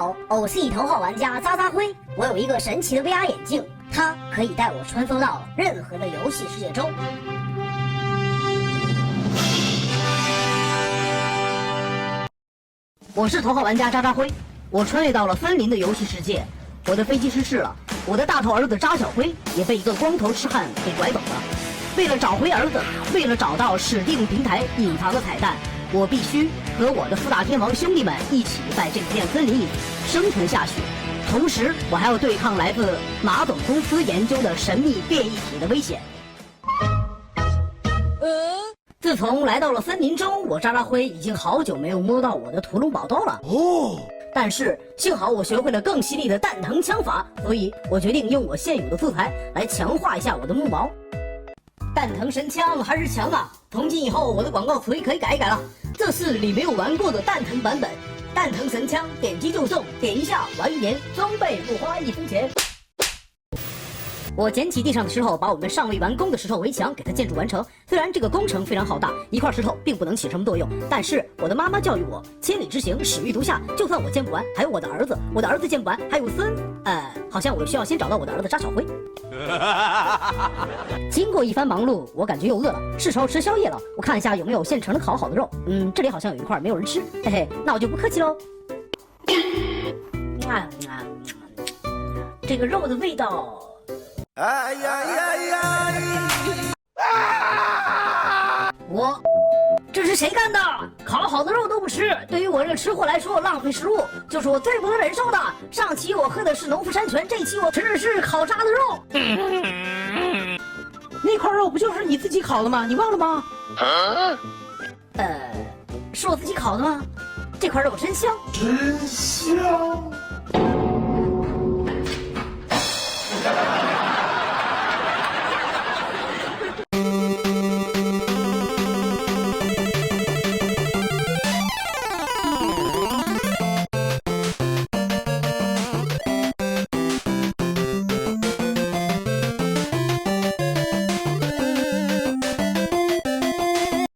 好，我是头号玩家渣渣辉。我有一个神奇的 VR 眼镜，它可以带我穿梭到任何的游戏世界中。我是头号玩家渣渣辉，我穿越到了森林的游戏世界。我的飞机失事了，我的大头儿子渣小辉也被一个光头痴汉给拐走了。为了找回儿子，为了找到指定平台隐藏的彩蛋，我必须和我的四大天王兄弟们一起在这片森林里生存下去。同时，我还要对抗来自马总公司研究的神秘变异体的危险。自从来到了森林中，我渣渣辉已经好久没有摸到我的屠龙宝刀了。但是幸好我学会了更犀利的弹藤枪法，所以我决定用我现有的素材来强化一下我的木矛。弹藤神枪还是强啊！从今以后我的广告词可以改一改了，这是你没有玩过的弹藤版本。弹藤神枪点击就中，点一下玩一年，装备不花1分钱。我捡起地上的石头，把我们尚未完工的石头围墙给它建筑完成。虽然这个工程非常浩大，一块石头并不能起什么作用，但是我的妈妈教育我，千里之行，始于足下。就算我建不完，还有我的儿子；我的儿子建不完，还有好像我需要先找到我的儿子渣小辉。经过一番忙碌，我感觉又饿了，是时候吃宵夜了。我看一下有没有现成的烤好的肉。这里好像有一块没有人吃，嘿嘿，那我就不客气喽。这个肉的味道。哎呀呀呀！这是谁干的？烤好的肉都不吃，对于我这吃货来说，浪费食物就是我最不能忍受的。上期我喝的是农夫山泉，这期我吃的是烤炸的肉。那块肉不就是你自己烤的吗？你忘了吗？是我自己烤的吗？这块肉真香，真香。